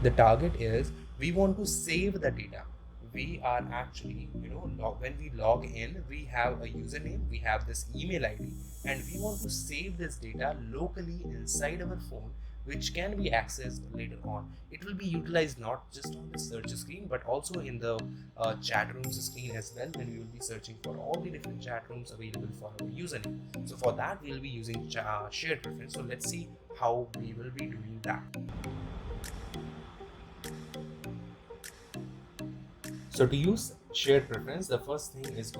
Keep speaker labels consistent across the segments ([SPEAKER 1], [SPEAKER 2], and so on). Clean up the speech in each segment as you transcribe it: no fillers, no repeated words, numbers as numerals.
[SPEAKER 1] The target is we want to save the data. We are actually, when we log in, we have a username, we have this email ID, and we want to save this data locally inside our phone, which can be accessed later on. It will be utilized not just on the search screen, but also in the chat rooms screen as well, when we will be searching for all the different chat rooms available for our username. So for that, we will be using shared preference. So let's see how we will be doing that. So to use shared preference, the first thing is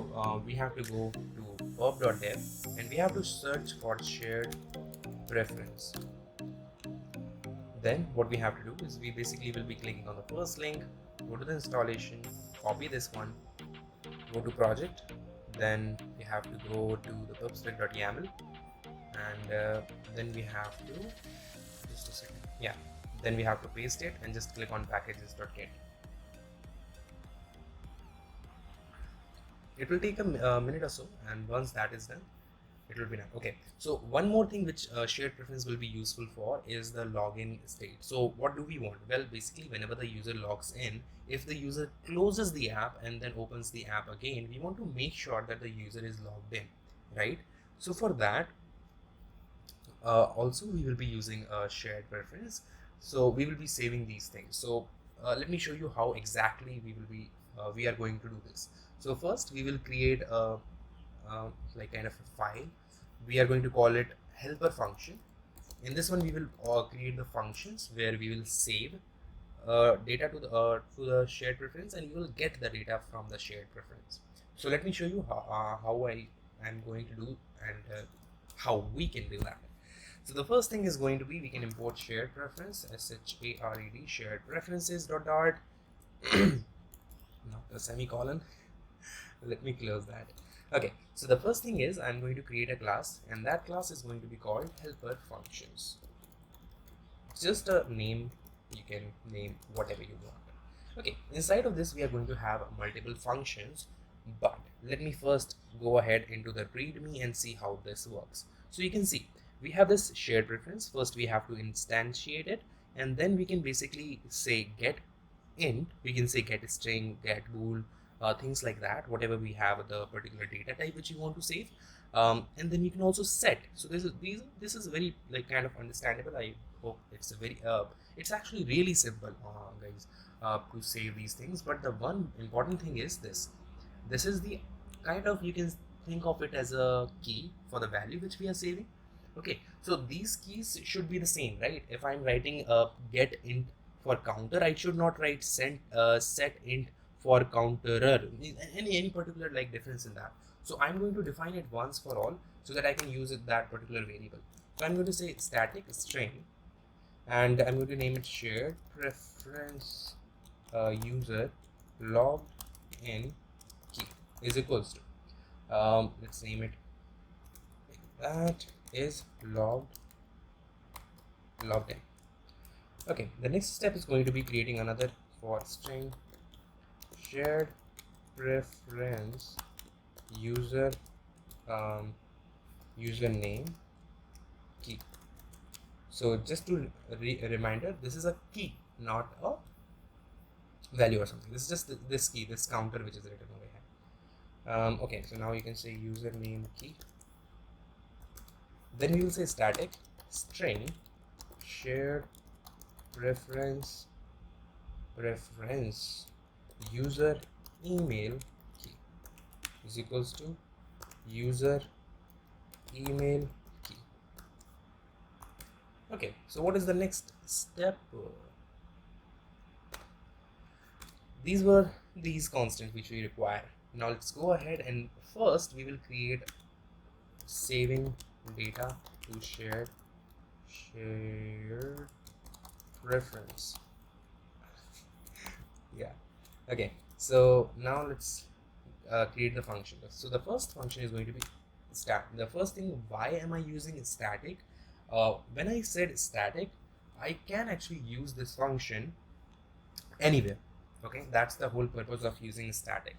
[SPEAKER 1] we have to go to pub.dev and we have to search for shared preference. Then what we have to do is we basically will be clicking on the first link, go to the installation, copy this one, go to project, then we have to go to the pubspec.yaml, and then we have to, just a second, yeah, then we have to paste it and just click on packages.get. It will take a minute or so, and once that is done, it will be done. Okay, so one more thing which shared preference will be useful for is the login state. So what do we want? Well, basically whenever the user logs in, if the user closes the app and then opens the app again, we want to make sure that the user is logged in, right? So for that, also we will be using a shared preference. So we will be saving these things. So let me show you how exactly we are going to do this. So first we will create a like kind of a file. We are going to call it helper function. In this one we will create the functions where we will save data to the shared preference, and you will get the data from the shared preference. So let me show you how I am going to do, and how we can do that. So the first thing is going to be, we can import shared preference, shared shared preferences dot not a semicolon. Let me close that. Okay, so the first thing is I'm going to create a class, and that class is going to be called helper functions. Just a name, you can name whatever you want. Okay, inside of this we are going to have multiple functions, but let me first go ahead into the readme and see how this works. So you can see we have this shared preference. First we have to instantiate it, and then we can basically say get int, we can say get string, get bool, things like that, whatever we have the particular data type which you want to save, and then you can also set. So this is very like kind of understandable. I hope it's a very it's actually really simple, guys, to save these things. But the one important thing is this is the kind of, you can think of it as a key for the value which we are saving. Okay, so these keys should be the same, right? If I'm writing a get int for counter, I should not write set int for counterer, any particular like difference in that. So I'm going to define it once for all, so that I can use it, that particular variable. So I'm going to say static string, and I'm going to name it shared preference user logged in key is equals to, let's name it that is logged in. Okay, the next step is going to be creating another for string shared preference user username key. So just to a reminder, this is a key, not a value or something. This is just this key, this counter which is written over here. Okay, so now you can say username key. Then we will say static string shared preference user email key is equals to user email key. Okay, so what is the next step? These were these constants which we require. Now let's go ahead, and first we will create saving data to shared preference. Yeah. Okay, so now let's create the function. So the first function is going to be static. The first thing, why am I using static? When I said static, I can actually use this function anywhere. Okay, that's the whole purpose of using static.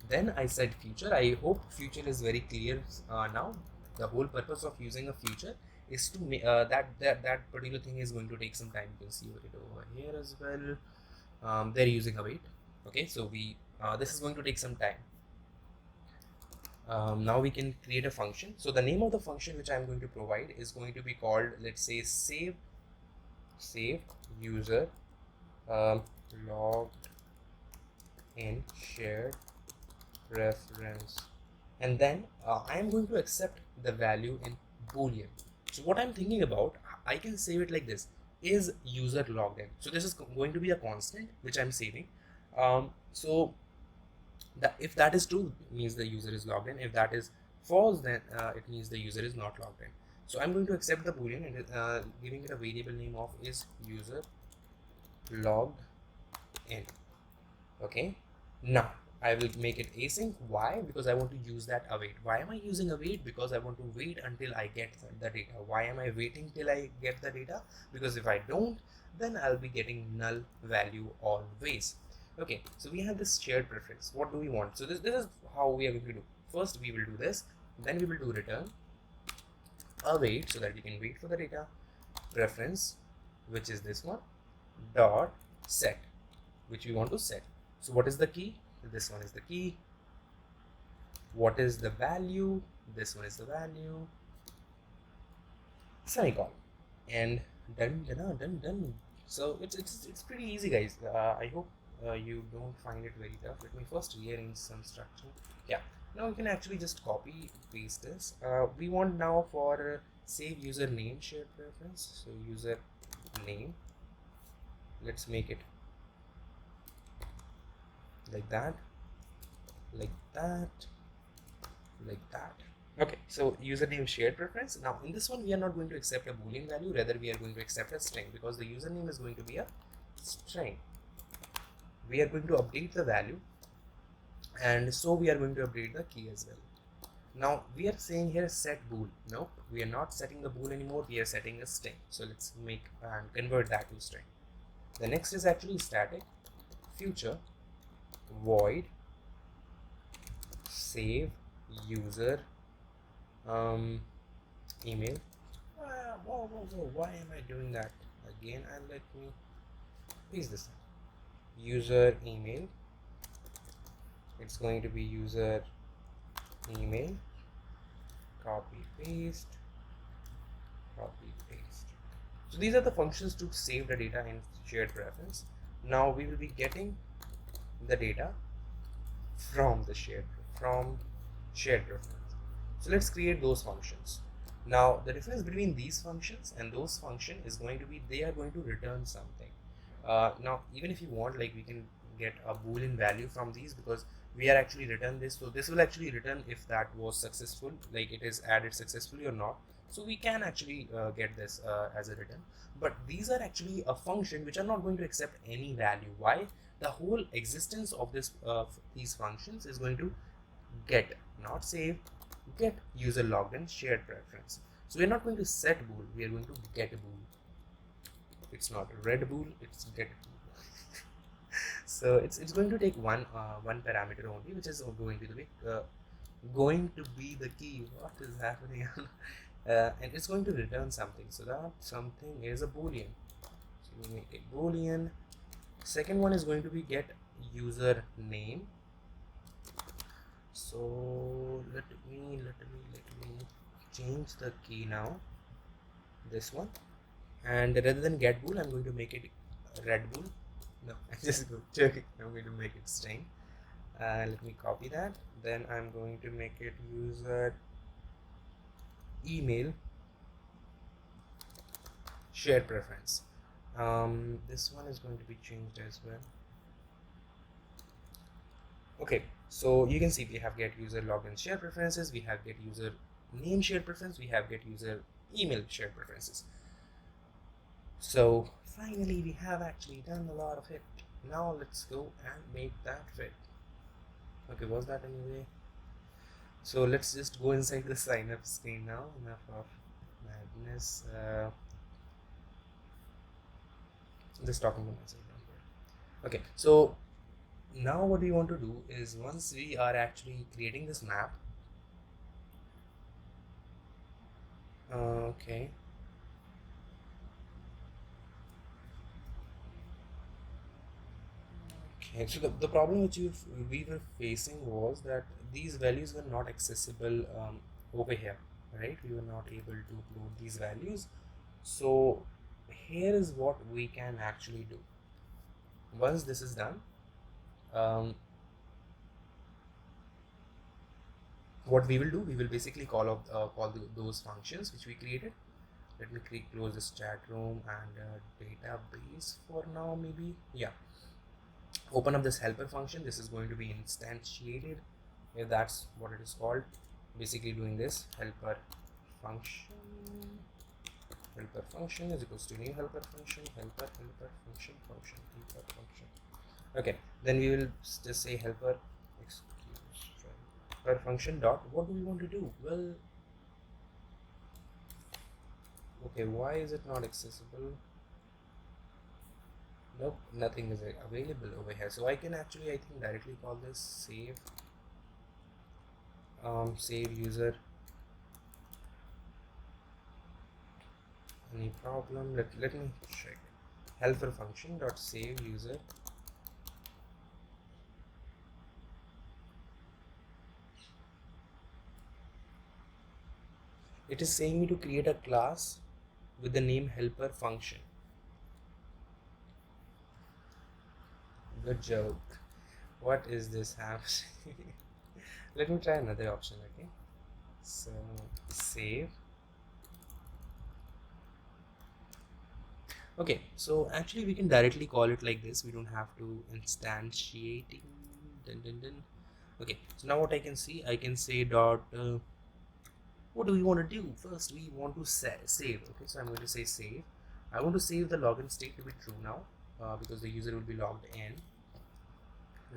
[SPEAKER 1] Then I said future. I hope future is very clear now. The whole purpose of using a future is to make that particular thing is going to take some time. You can see it over here as well. They're using await. Okay, so we this is going to take some time. Now we can create a function. So the name of the function which I'm going to provide is going to be called, let's say, save user logged in shared reference, and then I am going to accept the value in boolean. So what I'm thinking about, I can save it like this: is user logged in. So this is going to be a constant which I'm saving. So that if that is true, it means the user is logged in. If that is false, then it means the user is not logged in. So I'm going to accept the boolean and giving it a variable name of is user logged in. Okay, now I will make it async. Why? Because I want to use that await. Why am I using await? Because I want to wait until I get the data. Why am I waiting till I get the data? Because if I don't, then I'll be getting null value always. Okay, so we have this shared preference. What do we want? So this is how we are going to do. First we will do this, then we will do return await, so that we can wait for the data, preference, which is this one, dot set, which we want to set. So what is the key? This one is the key. What is the value? This one is the value. Semicolon, and done. So it's pretty easy, guys. I hope you don't find it very tough. Let me first rearrange some structure. Yeah, now we can actually just copy paste this. We want now for save user name shared preference. So user name, let's make it like that, like that, like that. Okay, so username shared preference. Now in this one we are not going to accept a boolean value, rather we are going to accept a string, because the username is going to be a string. We are going to update the value, and so we are going to update the key as well. Now we are saying here set bool. Nope, we are not setting the bool anymore, we are setting a string. So let's make and convert that to string. The next is actually static future void save user email. Whoa, why am I doing that again? And let me paste this user email. It's going to be user email, copy paste. So these are the functions to save the data in shared preference. Now we will be getting the data from the shared preference. So let's create those functions. Now the difference between these functions and those functions is going to be they are going to return something. Now even if you want, like, we can get a boolean value from these, because we are actually return this. So this will actually return if that was successful, like it is added successfully or not. So we can actually get this as a return, but these are actually a function which are not going to accept any value. Why? The whole existence of this these functions is going to get, not save, get user logged in shared preference. So we're not going to set bool, we are going to get bool. It's not red bool, it's get bool. So it's going to take one parameter only, which is going to be the key. What is happening? And it's going to return something. So that something is a boolean. So we make it boolean. Second one is going to be get user name. So let me change the key now. This one, and rather than get bool, I'm going to make it red bool. No, I just go joking. I'm going to make it string. Let me copy that. Then I'm going to make it user email shared preference. This one is going to be changed as well. Okay, so you can see we have get user login shared preferences, we have get user name shared preference, we have get user email shared preferences. So finally we have actually done a lot of it. Now let's go and make that fit. Okay, was that anyway? So let's just go inside the sign up screen now. Enough of madness. Just talking to myself. Okay, so now what we want to do is, once we are actually creating this map, okay, Okay, so the problem which we were facing was that these values were not accessible over here, right? We were not able to upload these values. So here is what we can actually do. Once this is done, what we will do, we will basically call those functions which we created. Let me close this chat room and database for now, maybe. Yeah, open up this helper function. This is going to be instantiated, if that's what it is called. Basically doing this helper function is equals to new helper function, helper function. Okay, then we will just say helper function dot, what do we want to do? Well, okay, why is it not accessible? Nope, nothing is available over here. So I can actually, I think, directly call this save user. Any problem? Let me check. Helper function dot save user. It is saying me to create a class with the name helper function. Good joke. What is this happening? Let me try another option. Okay, so save. Okay, so actually we can directly call it like this. We don't have to instantiating. Okay, so now what I can see, I can say dot what do we want to do? First we want to save. Okay, so I'm going to say save. I want to save the login state to be true now, because the user will be logged in.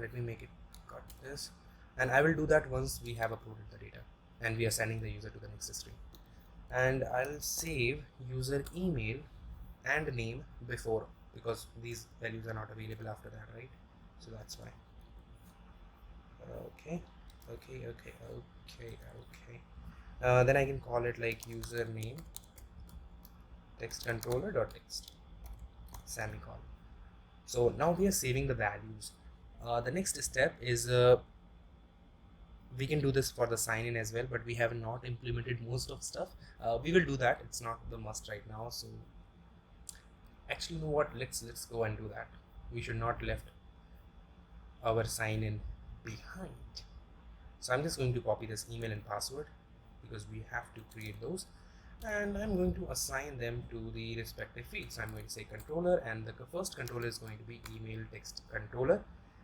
[SPEAKER 1] Let me make it cut this, and I will do that once we have uploaded the data and we are sending the user to the next stream. And I'll save user email and name before, because these values are not available after that, right? So that's why. Okay. Then I can call it like username text controller dot text semicolon. So now we are saving the values. The next step is we can do this for the sign in as well, but we have not implemented most of stuff. We will do that. It's not the must right now. So actually, you know what? Let's go and do that. We should not left our sign in behind. So I'm just going to copy this email and password, because we have to create those, and I'm going to assign them to the respective fields. So I'm going to say controller, and the first controller is going to be email text controller.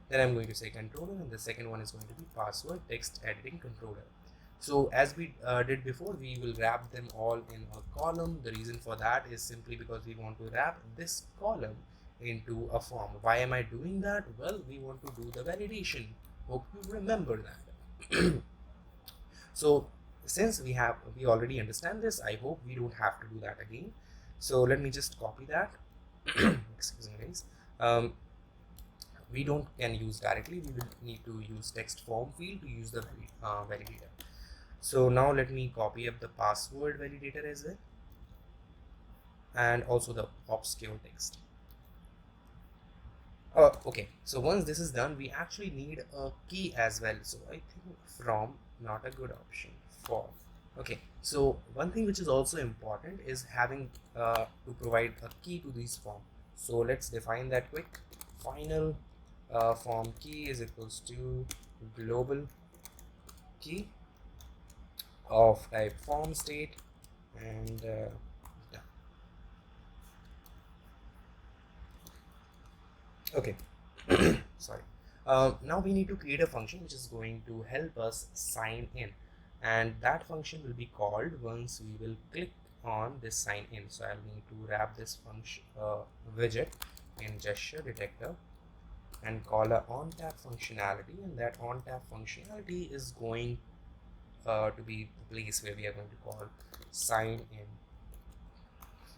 [SPEAKER 1] Then I'm going to say controller, and the second one is going to be password text editing controller. So as we did before, we will wrap them all in a column. The reason for that is simply because we want to wrap this column into a form. Why am I doing that? Well, we want to do the validation. Hope you remember that. So since we already understand this, I hope we don't have to do that again. So let me just copy that. Excuse me, guys. We can use directly. We will need to use text form field to use the validator. So now let me copy up the password validator as well, and also the obscure text. Okay, so once this is done, we actually need a key as well. So I think from, not a good option, for. Okay, so one thing which is also important is having to provide a key to these form. So let's define that quick. Final form key is equals to global key of type form state, and done. Okay. Sorry. Now we need to create a function which is going to help us sign in, and that function will be called once we will click on this sign in. So I'll need to wrap this function widget in gesture detector and call a on tap functionality, and that on tap functionality is going to be the place where we are going to call sign in,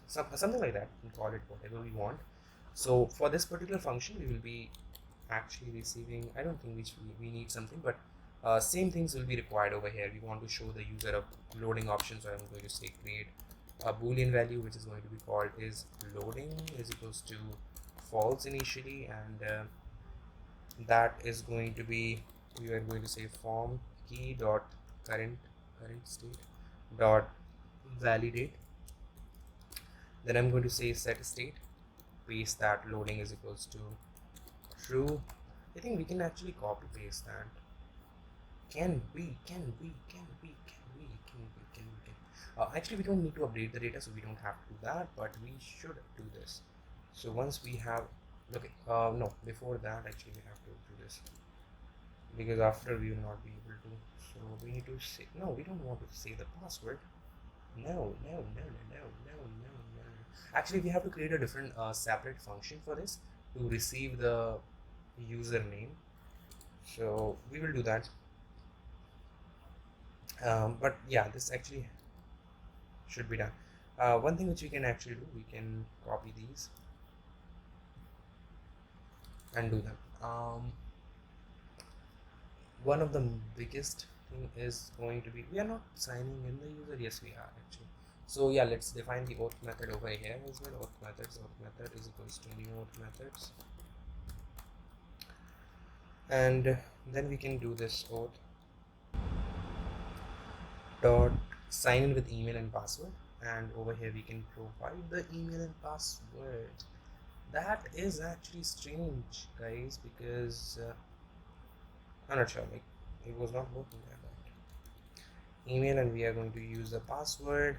[SPEAKER 1] something like that. We can call it whatever we want. So for this particular function, we will be actually receiving, I don't think we need something, but same things will be required over here. We want to show the user a loading option, so I'm going to say create a boolean value which is going to be called is loading is equals to false initially, and that is going to be, we are going to say form key dot current state dot validate. Then I'm going to say set state, paste that loading is equals to true. I think we can actually copy paste that. Can we? Actually, we don't need to update the data, so we don't have to do that, but we should do this. So once we have, okay, no, before that, actually, we have to do this, because after we will not be able to. So we need to say, no, we don't want to say the password. No. Actually, we have to create a different separate function for this to receive the username. So we will do that. But yeah, this actually should be done. One thing which we can actually do, we can copy these and do them. One of the biggest thing is going to be, we are not signing in the user. Yes, we are actually. So yeah, let's define the auth method over here as well. Auth method is equals to new auth methods, and then we can do this auth dot sign in with email and password, and over here we can provide the email and password. That is actually strange, guys, because I'm not sure, like it was not working like that. Email, and we are going to use the password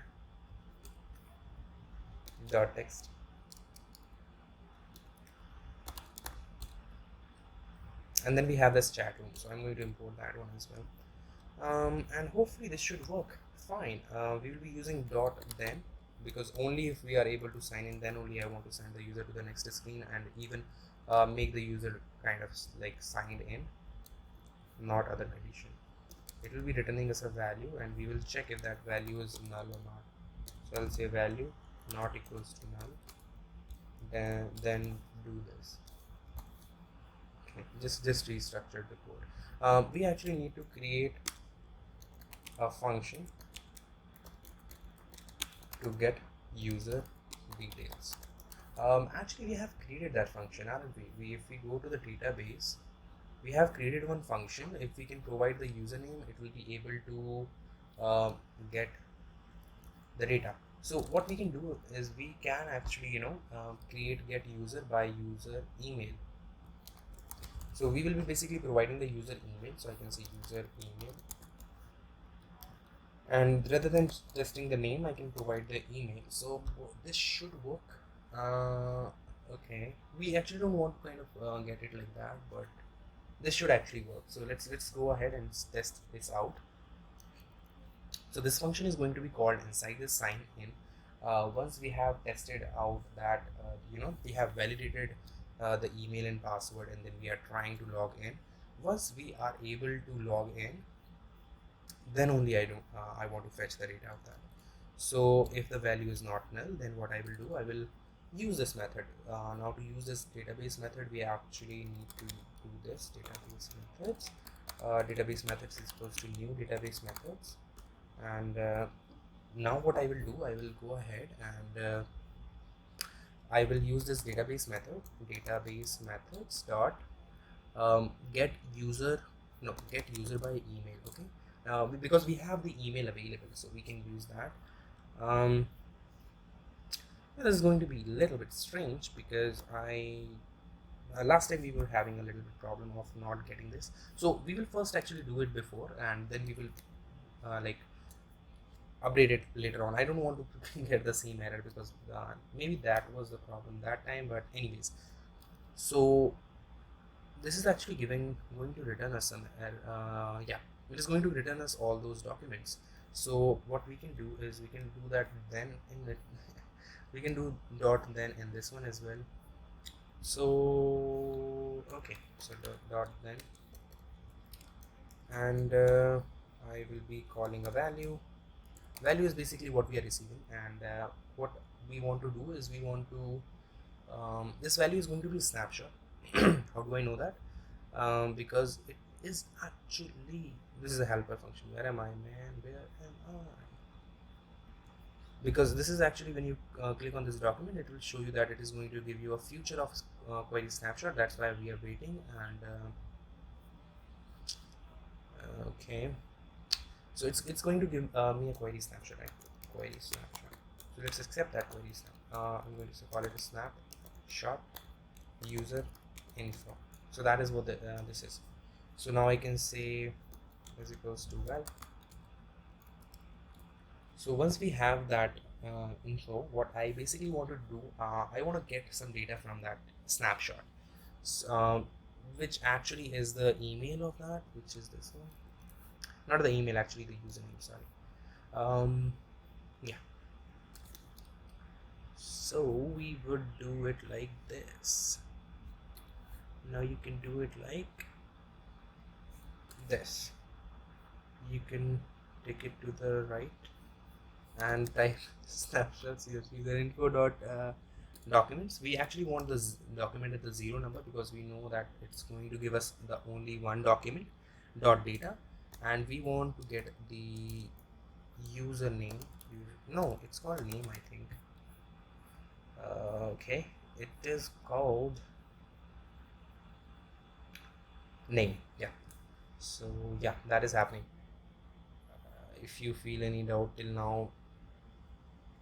[SPEAKER 1] dot text. And then we have this chat room, so I'm going to import that one as well. And hopefully this should work fine. We will be using dot then, because only if we are able to sign in, then only I want to send the user to the next screen and even make the user kind of like signed in, not other condition. It will be returning us a value, and we will check if that value is null or not. So I'll say value not equals to null, then do this. Okay, just restructured the code. We actually need to create a function to get user details. Actually, we have created that function, haven't we? If we go to the database, we have created one function. If we can provide the username, it will be able to get the data. So what we can do is we can actually create get user by user email. So we will be basically providing the user email. So I can say user email, and rather than testing the name, I can provide the email. So this should work. Okay, we actually don't want to kind of get it like that, but this should actually work. So let's go ahead and test this out. So this function is going to be called inside the sign in. Once we have tested out that we have validated the email and password, and then we are trying to log in. Once we are able to log in, then only I want to fetch the data of that. So if the value is not null, then what I will do, I will use this method. Now to use this database method, we actually need to do this database methods. Database methods is equals to new database methods, and now what I will do, I will go ahead and I will use this database method, database methods dot get user by email. Okay, because we have the email available, so we can use that. This is going to be a little bit strange, because last time we were having a little bit problem of not getting this. So we will first actually do it before, and then we will update it later on. I don't want to get the same error, because maybe that was the problem that time, but anyways. So this is actually going to return us some error. Yeah, it is going to return us all those documents. So what we can do is we can do that then in it. We can do dot then in this one as well. So okay, so dot then, and I will be calling a value. Value is basically what we are receiving, and what we want to do is we want to this value is going to be a snapshot. How do I know that? Because it is actually, this is a helper function. Where am I, man? Where am I? Because this is actually, when you click on this document, it will show you that it is going to give you a future of query snapshot. That's why we are waiting. And okay, so it's going to give me a query snapshot, right? Query snapshot. So let's accept that query snap. I'm going to call it a snapshot user info. So that is what this is. So now I can say is equals to well. So once we have that info, what I basically want to do, I want to get some data from that snapshot, which actually is the email of that, which is this one. Not the email, actually the username, sorry. Yeah. So we would do it like this. Now you can do it like this. You can take it to the right and type snapshots user info dot documents. We actually want this document at the 0 number because we know that it's going to give us the only one document dot data, and we want to get the username. No, it's called name, I think. Okay, it is called name. Yeah. So yeah, that is happening. If you feel any doubt till now,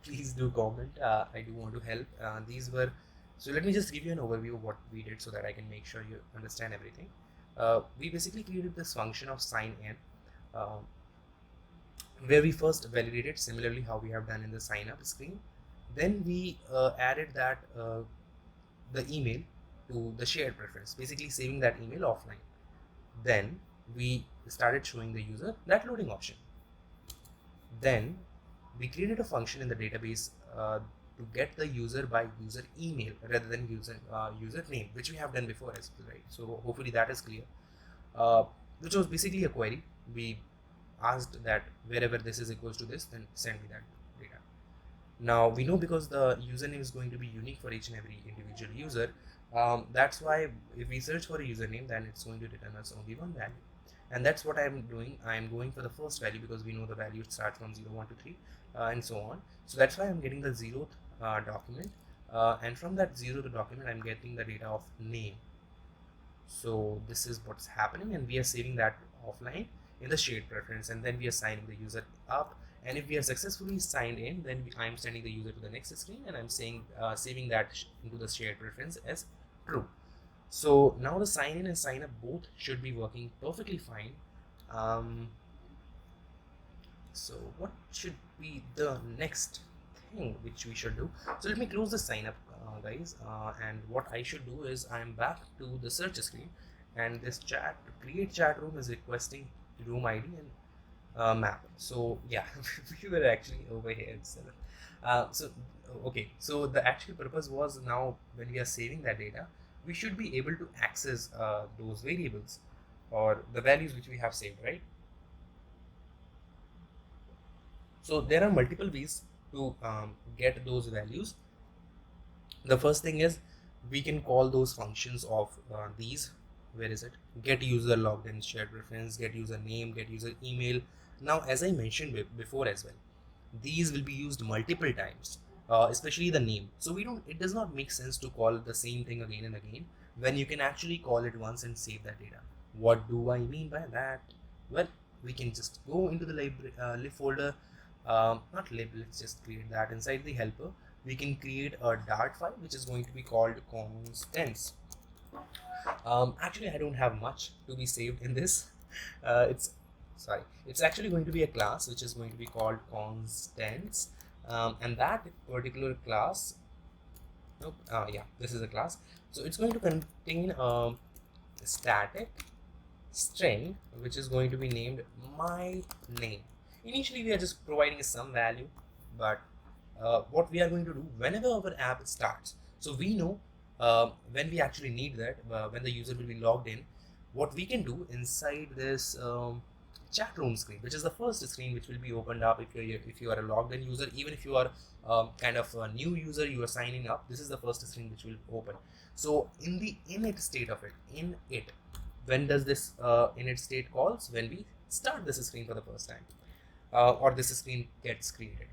[SPEAKER 1] please do comment. I do want to help. These were, so let me just give you an overview of what we did so that I can make sure you understand everything. We basically created this function of sign in, where we first validated similarly how we have done in the sign up screen. Then we added that the email to the shared preference, basically saving that email offline. Then we started showing the user that loading option. Then we created a function in the database to get the user by user email rather than user name, which we have done before as well, right? So hopefully that is clear. Which was basically a query. We asked that wherever this is equals to this, then send me that data. Now we know because the username is going to be unique for each and every individual user. That's why if we search for a username, then it's going to return us only one value. And that's what I'm doing. I'm going for the first value because we know the value starts from 0, 1 to 3 and so on. So that's why I'm getting the 0th document, and from that 0th document I'm getting the data of name. So this is what's happening, and we are saving that offline in the shared preference, and then we are signing the user up. And if we are successfully signed in, then I'm sending the user to the next screen, and I'm saying saving that into the shared preference as true. So now the sign in and sign up both should be working perfectly fine. So what should be the next thing which we should do? So let me close the sign up, guys, and what I should do is I'm back to the search screen, and this create chat room is requesting room ID and map. So yeah, we were actually over here itself. Okay, so the actual purpose was, now when we are saving that data, we should be able to access those variables or the values which we have saved, right? So there are multiple ways to get those values. The first thing is we can call those functions of these. Where is it? Get user logged in, shared reference, get user name, get user email. Now, as I mentioned before as well, these will be used multiple times, especially the name. So it does not make sense to call the same thing again and again when you can actually call it once and save that data. What do I mean by that? Well, we can just go into the lib folder, not lib, let's just create that. Inside the helper, we can create a Dart file which is going to be called constants. Actually, I don't have much to be saved in this. It's actually going to be a class which is going to be called constants, and that particular class, this is a class. So it's going to contain a static string which is going to be named my name. Initially we are just providing some value, but what we are going to do whenever our app starts, so we know when we actually need that, when the user will be logged in, what we can do inside this chat room screen, which is the first screen which will be opened up if you are a logged in user. Even if you are kind of a new user, you are signing up, this is the first screen which will open. So in the init state of it, when does this init state calls? When we start this screen for the first time, or this screen gets created.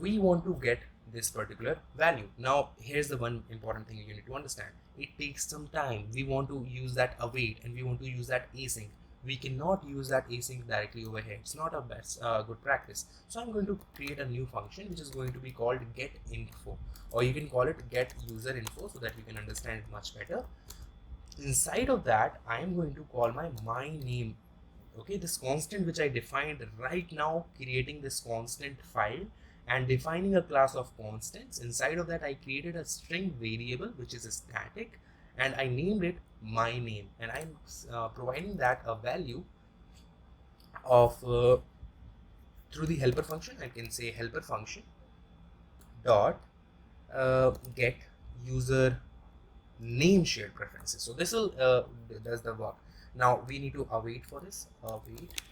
[SPEAKER 1] We want to get this particular value. Now here's the one important thing you need to understand. It takes some time. We want to use that await and we want to use that async. We cannot use that async directly over here. It's not a best good practice. So I'm going to create a new function which is going to be called get info, or you can call it get user info, so that you can understand it much better. Inside of that, I am going to call my name. Okay, this constant which I defined right now, creating this constant file and defining a class of constants. Inside of that, I created a string variable which is static, and I named it my name, and I'm providing that a value of through the helper function. I can say helper function dot get user name shared preferences. So this will does the work. Now we need to await for this, await,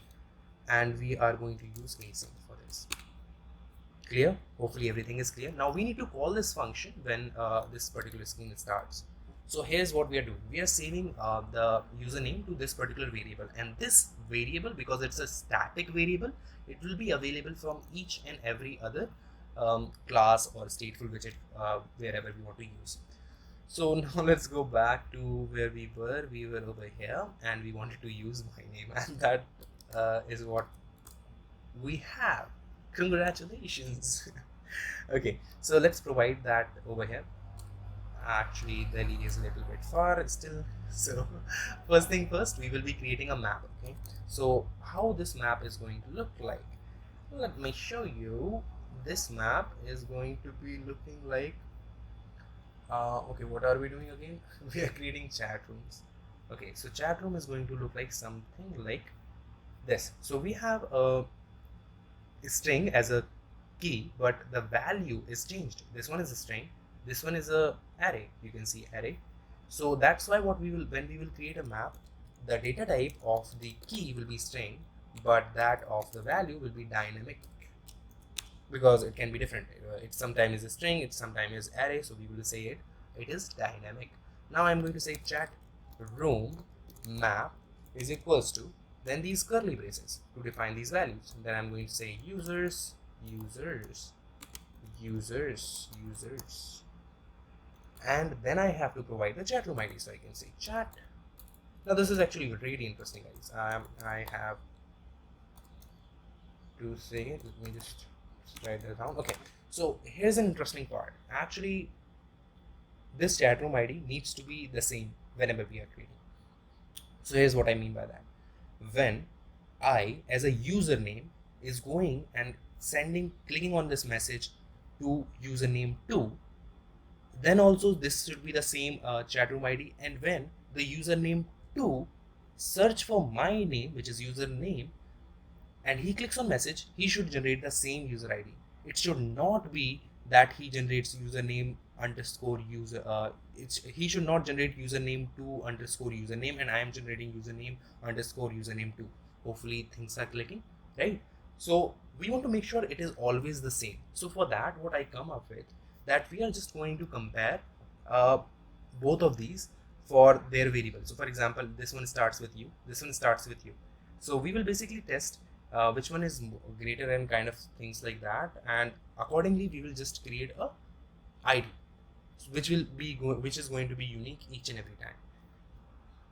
[SPEAKER 1] and we are going to use async for this. Clear? Hopefully everything is clear. Now we need to call this function when this particular screen starts. So here's what we are doing. We are saving the username to this particular variable, and this variable, because it's a static variable, it will be available from each and every other class or stateful widget wherever we want to use. So now let's go back to where we were. We were over here and we wanted to use my name, and that is what we have. Congratulations. Okay, so let's provide that over here. Actually, Delhi is a little bit far still. So first thing first, we will be creating a map. Okay, so how this map is going to look like, let me show you. This map is going to be looking like okay, what are we doing again? We are creating chat rooms. Okay, so chat room is going to look like something like this. So we have a string as a key, but the value is changed. This one is a string, this one is a array. You can see array. So that's why what we will, when we will create a map, the data type of the key will be string, but that of the value will be dynamic, because it can be different. It sometimes is a string, it sometimes is array, so we will say it is dynamic. Now I'm going to say chat room map is equals to, then these curly braces to define these values, and then I'm going to say users, and then I have to provide the chat room ID. So I can say chat. Now this is actually really interesting, guys. I have to say it. Let me just write that down. Okay, so here's an interesting part. Actually, this chat room ID needs to be the same whenever we are creating. So here's what I mean by that. When I, as a username, is going and clicking on this message to username 2, then also this should be the same chat room ID. And when the username 2 search for my name, which is username, and he clicks on message, he should generate the same user ID. It should not be that he generates username underscore user. He should not generate username 2 underscore username, and I am generating username underscore username 2. Hopefully things are clicking, right? So we want to make sure it is always the same. So for that, what I come up with, that we are just going to compare both of these for their variables. So for example, this one starts with you, this one starts with you. So we will basically test which one is greater and kind of things like that, and accordingly we will just create a ID which is going to be unique each and every time.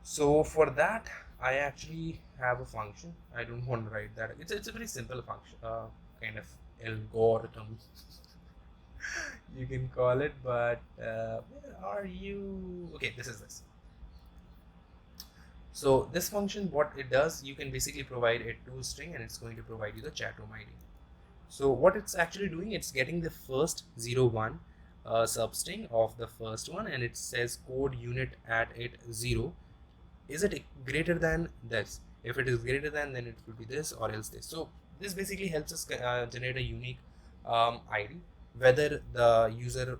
[SPEAKER 1] So for that, I actually have a function. I don't want to write that. It's a very simple function, kind of algorithm you can call it, but where are you? Okay, this is this. So this function, what it does, you can basically provide it to a string, and it's going to provide you the chat room ID. So what it's actually doing, it's getting the first 01 substring of the first one, and it says code unit at it 0. Is it greater than this? If it is greater than, then it will be this, or else this. So this basically helps us generate a unique ID, whether the user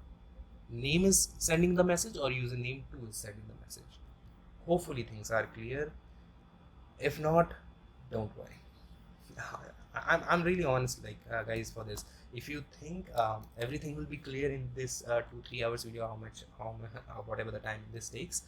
[SPEAKER 1] name is sending the message or username 2 is sending the message. Hopefully things are clear. If not, don't worry. I'm really honest, like guys, for this. If you think everything will be clear in this 2-3 hours video, whatever the time this takes,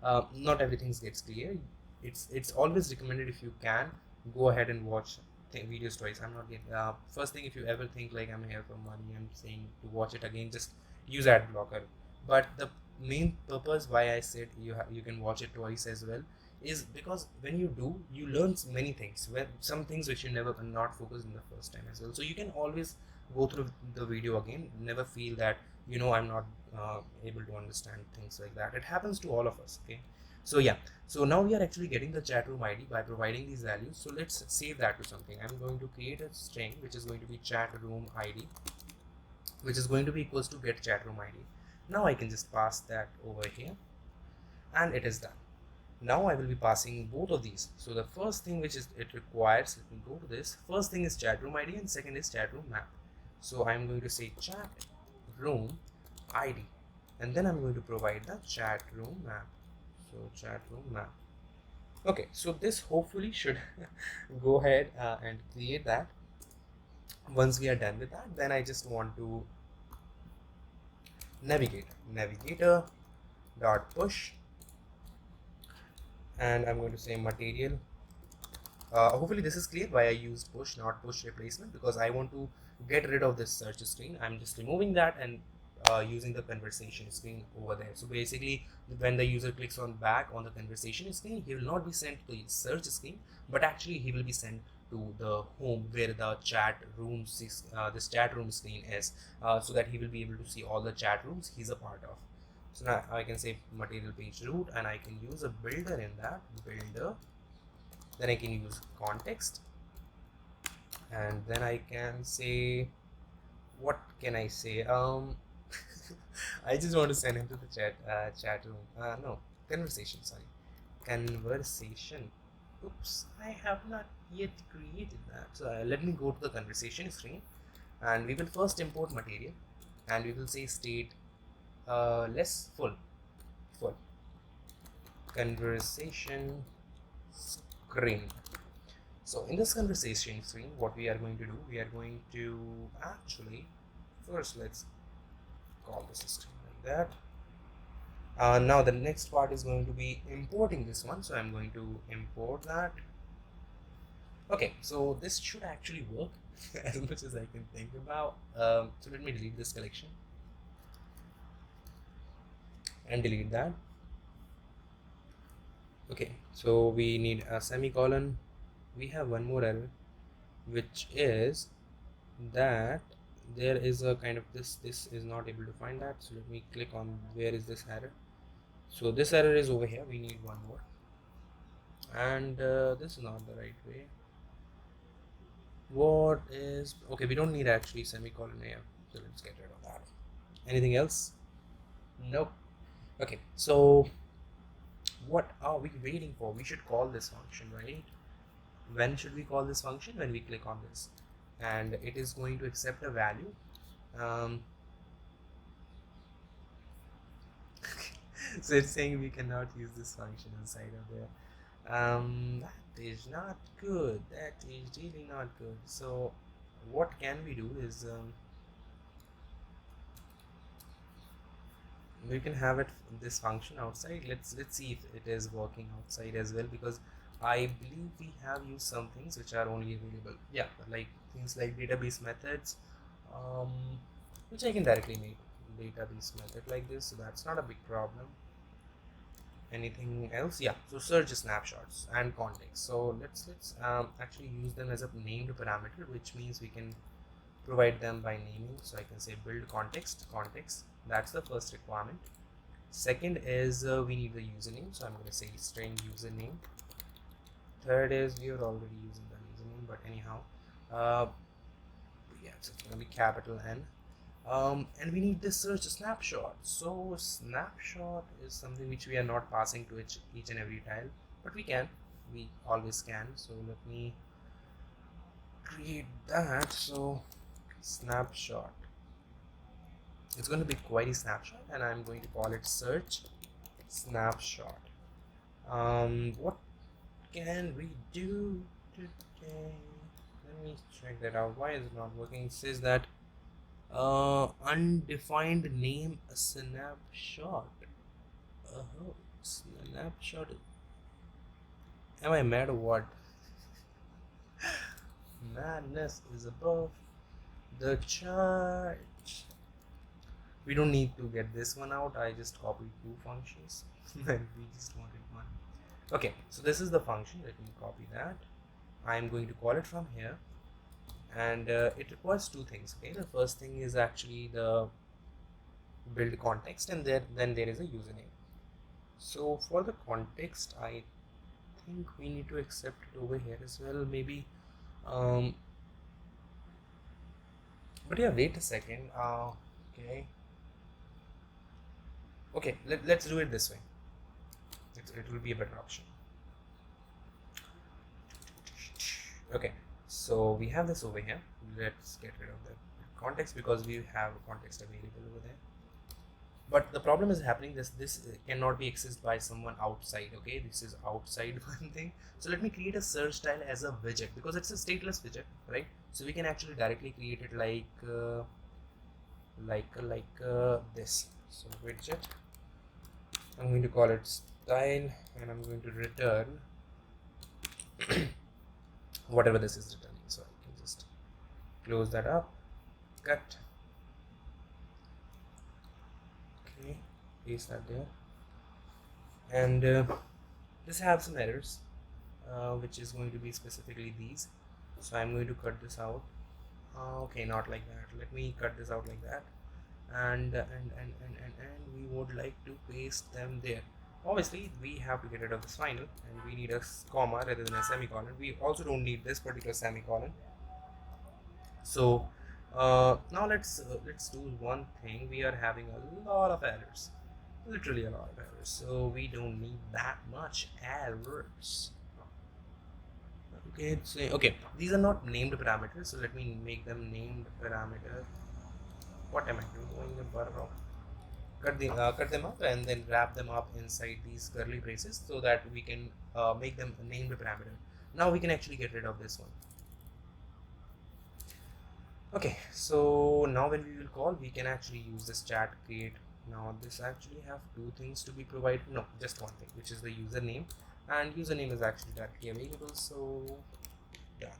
[SPEAKER 1] not everything gets clear. It's always recommended, if you can, go ahead and watch video stories. I'm not getting first thing, if you ever think like I'm here for money, I'm saying to watch it again, just use ad blocker. But the main purpose why I said you can watch it twice as well is because when you do, you learn many things, where some things which you never not focus in the first time as well. So you can always go through the video again. Never feel that I'm not able to understand things like that. It happens to all of us. Okay, so yeah, so now we are actually getting the chat room ID by providing these values. So let's save that to something. I'm going to create a string which is going to be chat room ID, which is going to be equals to get chat room ID. Now I can just pass that over here, and it is done. Now I will be passing both of these. So the first thing which is it requires, let me go to this. First thing is chat room ID and second is chat room map. So I'm going to say chat room ID, and then I'm going to provide the chat room map. So chat room map. Okay, so this hopefully should go ahead and create that. Once we are done with that, then I just want to navigator dot push, and I'm going to say material. Hopefully this is clear why I used push, not push replacement, because I want to get rid of this search screen. I'm just removing that and using the conversation screen over there. So basically, when the user clicks on back on the conversation screen, he will not be sent to the search screen, but actually he will be sent to the home where the chat room this chat room screen is, so that he will be able to see all the chat rooms he's a part of. So now I can say material page root, and I can use a builder in that builder. Then I can use context, and then I can say, what can I say? I just want to send him to the chat room. No, conversation. Sorry, conversation. Oops, I have not yet created that. So let me go to the conversation screen, and we will first import material, and we will say state less full conversation screen. So in this conversation screen, what we are going to do, we are going to actually first let's call the system like that. Now the next part is going to be importing this one, so I'm going to import that. Okay, so this should actually work as much as I can think about. So let me delete this collection and delete that. Okay, so we need a semicolon. We have one more error, which is that there is a kind of this is not able to find that. So let me click on where is this error. So this error is over here. We need one more, and this is not the right way. What is okay? We don't need actually semicolon here, so let's get rid of that. Anything else? Nope. Okay, so what are we waiting for? We should call this function, right? When should we call this function? When we click on this, and it is going to accept a value. So it's saying we cannot use this function inside of there. That is not good. That is really not good. So what can we do is we can have it this function outside. Let's see if it is working outside as well, because I believe we have used some things which are only available, yeah, like things like database methods, which I can directly make database method like this, so that's not a big problem. Anything else? Yeah, so search snapshots and context. So let's actually use them as a named parameter, which means we can provide them by naming. So I can say build context. That's the first requirement. Second is we need the username, so I'm going to say string username. Third is we are already using the username, but anyhow, yeah, so it's going to be capital N. And we need the search snapshot. So snapshot is something which we are not passing to each and every tile, but we always can. So let me create that. So snapshot, it's going to be query snapshot, and I'm going to call it search snapshot. What can we do today? Let me check that out. Why is it not working? It says that undefined name snapshot. Oh, snapshot. Am I mad or what? Madness is above the chart. We don't need to get this one out. I just copied two functions and we just wanted one. Okay, so this is the function. Let me copy that. I'm going to call it from here, and it requires two things. Okay, the first thing is actually the build context, and then there is a username. So for the context, I think we need to accept it over here as well, maybe. But yeah, wait a second. Okay, let's do it this way. It will be a better option. Okay, so we have this over here. Let's get rid of the context because we have context available over there. But the problem is happening, this cannot be accessed by someone outside. Okay, this is outside one thing. So let me create a search style as a widget because it's a stateless widget, right? So we can actually directly create it like this. So widget, I'm going to call it style, and I'm going to return whatever this is returning. So I can just close that up, cut, okay, paste that there, and this has some errors, which is going to be specifically these. So I'm going to cut this out. Okay, not like that. Let me cut this out like that, and we would like to paste them there. Obviously we have to get rid of this final, and we need a comma rather than a semicolon. We also don't need this particular semicolon. So now let's do one thing. We are having a lot of errors, literally a lot of errors, so we don't need that much errors. Okay, okay, these are not named parameters, so let me make them named parameter. What am I doing? Cut them up and then wrap them up inside these curly braces so that we can make them a named parameter. Now we can actually get rid of this one. Okay, so now when we will call, we can actually use this chat create. Now this actually have two things to be provided. No, just one thing, which is the username, and username is actually directly available. So done.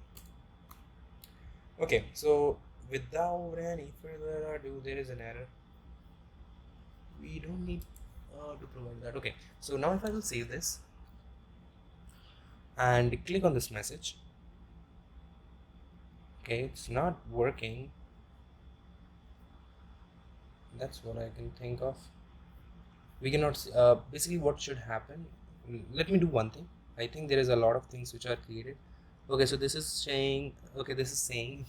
[SPEAKER 1] Okay, so without any further ado, there is an error. We don't need to provide that. Okay, so now if I will save this and click on this message, okay, it's not working. That's what I can think of. We cannot basically what should happen. Let me do one thing. I think there is a lot of things which are created. Okay, so this is saying, okay, this is saying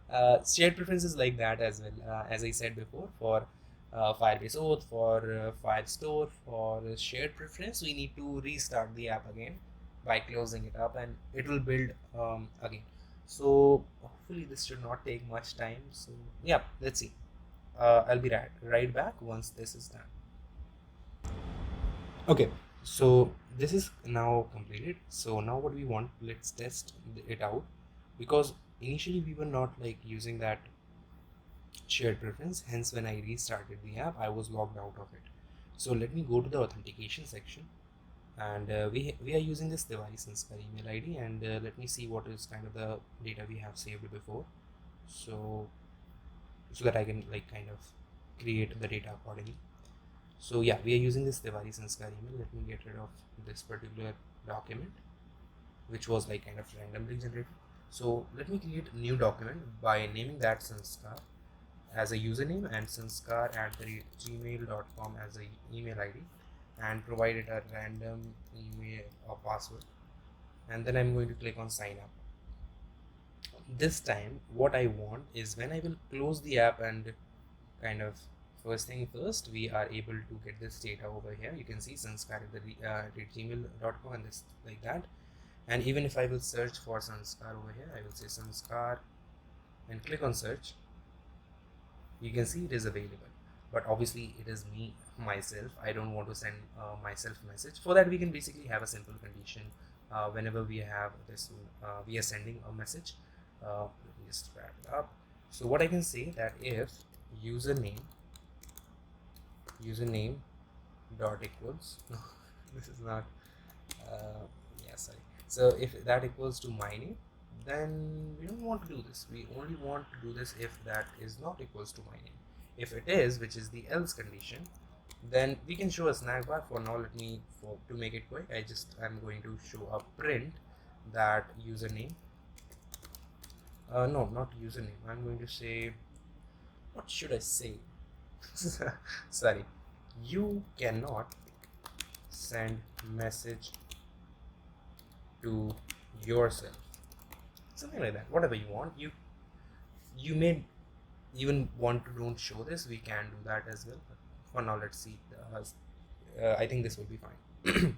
[SPEAKER 1] that shared preferences like that as well, as I said before, for Firebase Auth, for Firestore, for shared preference, we need to restart the app again by closing it up, and it will build again. So hopefully this should not take much time. So yeah, let's see. I'll be right back once this is done. Okay, so this is now completed. So now what we want, let's test it out, because initially we were not like using that shared preference, hence when I restarted the app I was logged out of it. So let me go to the authentication section, and we are using this device Sanskar email ID, and let me see what is kind of the data we have saved before, so that I can like kind of create the data accordingly. So yeah, we are using this device Sanskar email. Let me get rid of this particular document which was like kind of randomly generated. So let me create a new document by naming that Sanskar as a username and sanskar@gmail.com as a email ID, and provide it a random email or password, and then I'm going to click on sign up. This time what I want is when I will close the app, and kind of first thing first, we are able to get this data over here. You can see sanskar@gmail.com and this like that. And even if I will search for Sanskar over here, I will say Sanskar and click on search. You can see it is available, but obviously it is me myself. I don't want to send myself a message. For that we can basically have a simple condition. Whenever we have this, we are sending a message. Let me just wrap it up. So what I can say that if username dot equals this is not yeah, sorry. So if that equals to my name, then we don't want to do this. We only want to do this if that is not equals to my name. If it is, which is the else condition, then we can show a snack bar. For now, let me, to make it quick, I'm going to show a print that username, no, not username, I'm going to say, what should I say? Sorry, you cannot send message to yourself, something like that. Whatever you want. You may even want to don't show this, we can do that as well, but for now let's see. I think this will be fine.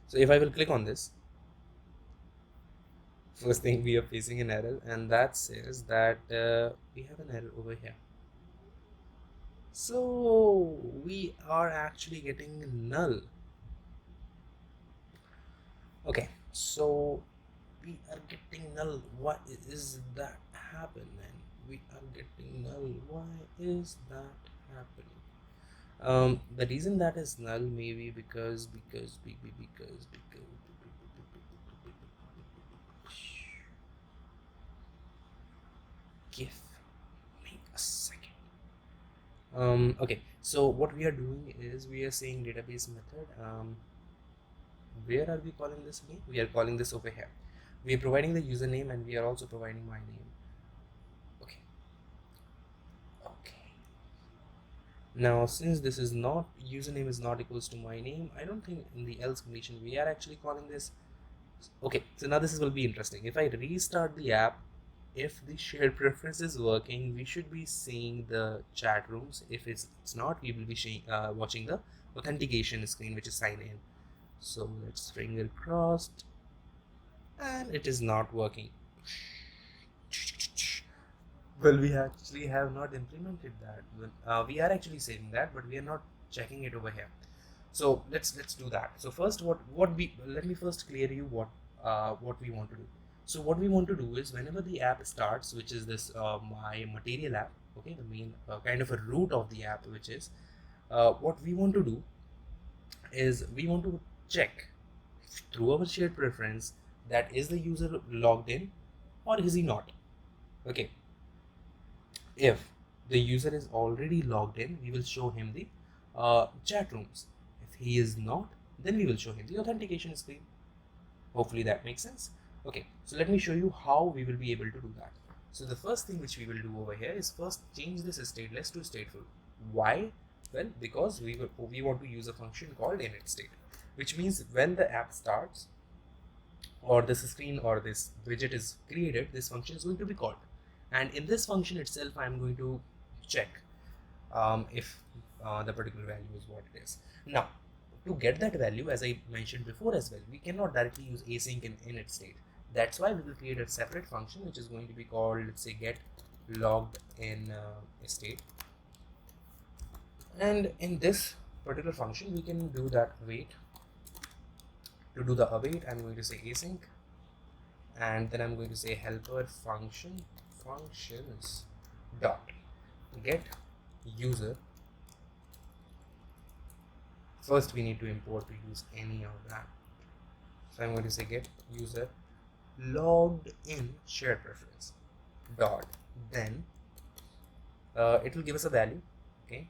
[SPEAKER 1] So if I will click on this, first thing, we are facing an error, and that says that we have an error over here. So we are actually getting null. Okay, so we are getting null. Why is that happening? We are getting null. Why is that happening? The reason that is null maybe because give me a second. Okay, so what we are doing is we are saying database method. Where are we calling this again? We are calling this over here. We are providing the username and we are also providing my name. Okay. Now, since this is not, username is not equals to my name, I don't think in the else condition we are actually calling this. Okay, so now this will be interesting. If I restart the app, if the shared preference is working, we should be seeing the chat rooms. If it's not, we will be watching the authentication screen, which is sign in. So let's finger crossed, and it is not working. Well, we actually have not implemented that. We are actually saving that, but we are not checking it over here. So let's do that. So first, let me first clear you what we want to do. So what we want to do is, whenever the app starts, which is this my material app, okay, the main kind of a root of the app, which is what we want to do is we want to check through our shared preference that is the user logged in or is he not. Okay, if the user is already logged in, we will show him the chat rooms. If he is not, then we will show him the authentication screen. Hopefully that makes sense. Okay, so let me show you how we will be able to do that. So the first thing which we will do over here is first change this stateless to stateful. Why? Well, because we want to use a function called initState, which means when the app starts or this screen or this widget is created, this function is going to be called, and in this function itself I am going to check if the particular value is what it is. Now, to get that value, as I mentioned before as well, we cannot directly use async in initState. That's why we will create a separate function which is going to be called, let's say, get logged in state, and in this particular function we can do that await. To do the await, I'm going to say async, and then I'm going to say helper functions dot get user. First we need to import to use any of that, so I'm going to say get user logged in shared preference dot, then it will give us a value, okay,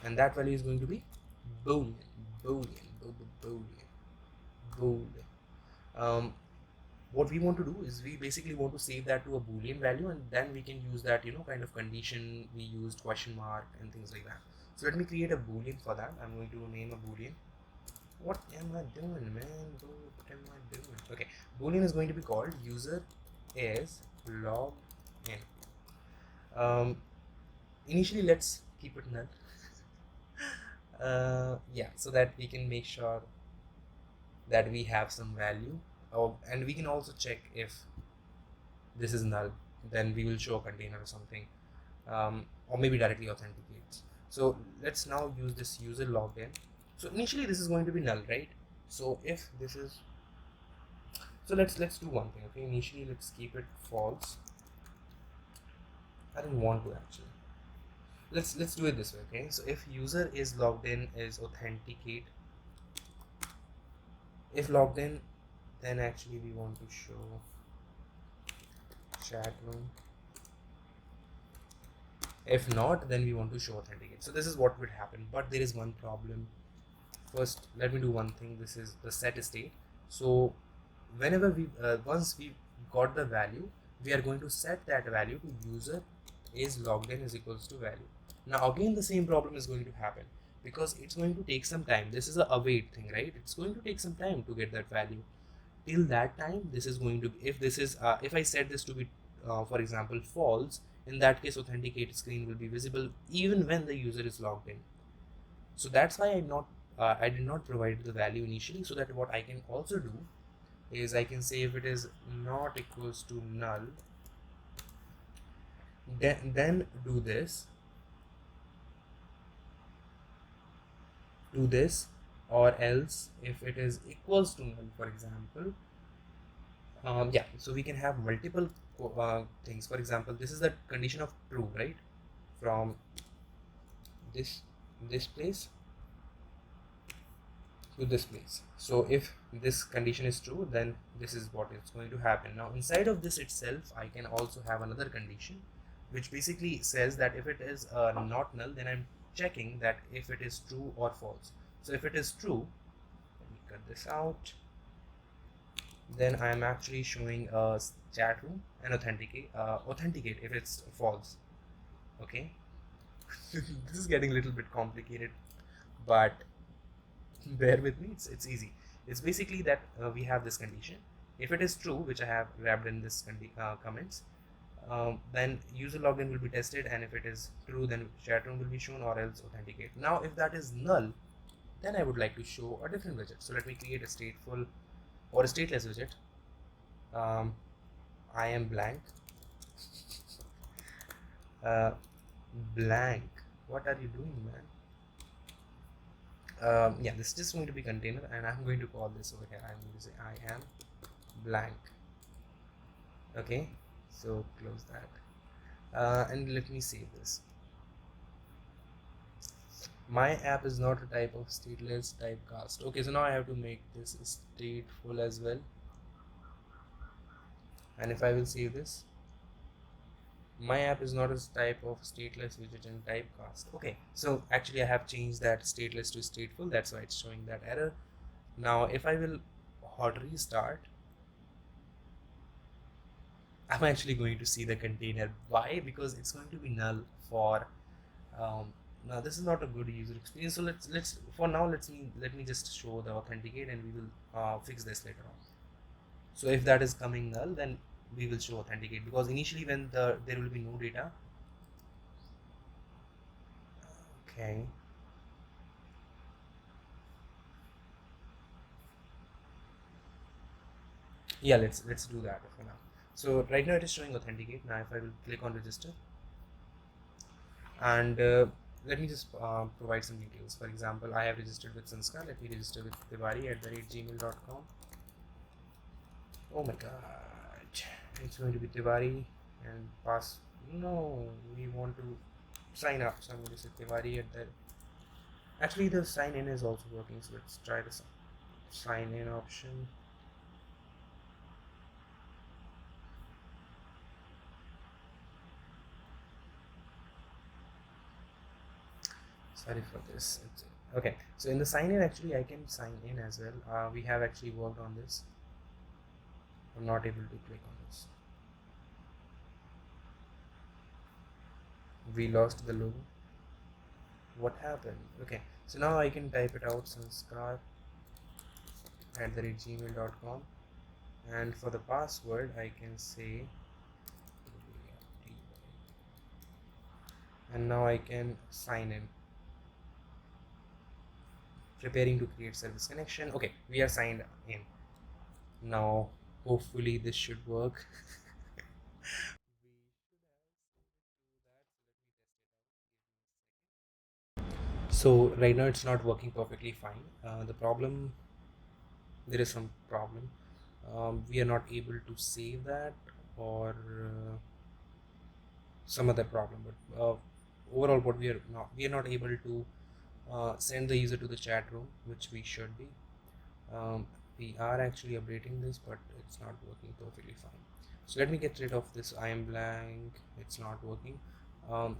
[SPEAKER 1] and that value is going to be boolean. What we want to do is we basically want to save that to a boolean value, and then we can use that, kind of condition we used, question mark and things like that. So let me create a boolean for that. I'm going to name a boolean. What am I doing, man? What am I doing? Okay, boolean is going to be called user is logged in. Initially let's keep it null. Yeah, so that we can make sure that we have some value, and we can also check if this is null, then we will show a container or something, or maybe directly authenticates. So let's now use this user logged in. So initially this is going to be null, right? So if this is, so let's do one thing. Okay, initially let's keep it false. I don't want to actually. Let's do it this way. Okay, so if user is logged in is authenticate. If logged in then actually we want to show ChatRoom. If not, then we want to show authenticate. So this is what would happen, but there is one problem. First, let me do one thing. This is the set state. So whenever we once we got the value, we are going to set that value to user is logged in is equals to value. Now again the same problem is going to happen because it's going to take some time. This is a await thing, right? It's going to take some time to get that value. Till that time, this is going to be, if this is if I set this to be for example false, in that case authenticate screen will be visible even when the user is logged in. So that's why I did not provide the value initially, so that what I can also do is I can say if it is not equals to null, then do this, or else if it is equals to null, for example, yeah, so we can have multiple things. For example, this is the condition of true, right? From this place to this place. So if this condition is true, then this is what is going to happen. Now inside of this itself, I can also have another condition which basically says that if it is not null, then I'm checking that if it is true or false. So if it is true, let me cut this out, then I am actually showing a ChatRoom and authenticate if it's false. Okay. This is getting a little bit complicated, but bear with me, it's easy. It's basically that we have this condition. If it is true, which I have wrapped in this comments, then user login will be tested, and if it is true, then ChatRoom will be shown, or else authenticate. Now if that is null, then I would like to show a different widget. So let me create a stateful or a stateless widget. I am blank. Blank, what are you doing, man? Yeah, this is just going to be container, and I'm going to call this over here. I'm going to say I am blank. Okay, so close that, and let me save this. My app is not a type of stateless typecast. Okay, so now I have to make this stateful as well, and if I will save this, my app is not a type of stateless widget and typecast. Okay, so actually I have changed that stateless to stateful, that's why it's showing that error. Now if I will hot restart, I'm actually going to see the container. Why? Because it's going to be null for now this is not a good user experience. So let's for now let me just show the authenticate, and we will fix this later on. So if that is coming null, then we will show authenticate, because initially when there will be no data. Okay, yeah, let's do that for now. So right now it is showing authenticate. Now if I will click on register, and let me just provide some details. For example, I have registered with Sanskar. Let me register with tiwari@gmail.com. Oh my god, it's going to be Tiwari and pass. No, we want to sign up, so I'm going to say Tiwari at the. Actually, the sign in is also working, so let's try the sign in option. Sorry for this. Okay, so in the sign in, actually I can sign in as well. We have actually worked on this. I'm not able to click on this. We lost the logo. What happened? Okay, so now I can type it out, sanskar@gmail.com, and for the password I can say, and now I can sign in. Preparing to create service connection. Okay, we are signed in. Now hopefully this should work. So right now it's not working perfectly fine. There is some problem. We are not able to save that, or some other problem, but overall what we are not able to send the user to the chat room, which we should be. we are actually updating this, but it's not working perfectly fine. So let me get rid of this I am blank. It's not working.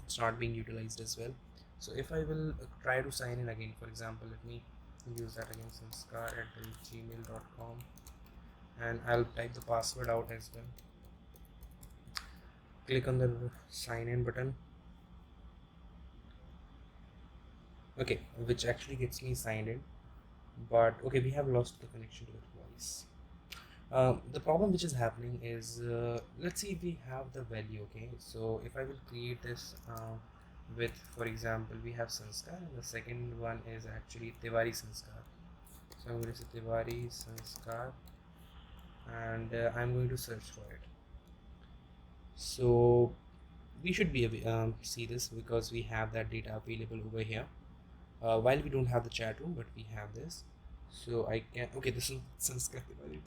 [SPEAKER 1] It's not being utilized as well. So if I will try to sign in again, for example, let me use that again, sanskar@gmail.com, and I'll type the password out as well. Click on the sign in button. Okay, which actually gets me signed in, but okay, we have lost the connection to it twice. The problem which is happening is, let's see if we have the value. Okay, so if I will create this with, for example, we have Sanskar, and the second one is actually Tiwari Sanskar. So I'm going to say Tiwari Sanskar, and I'm going to search for it. So we should be see this because we have that data available over here. While we don't have the chat room, but we have this. So I can, okay, this is Sanskar Tiwari,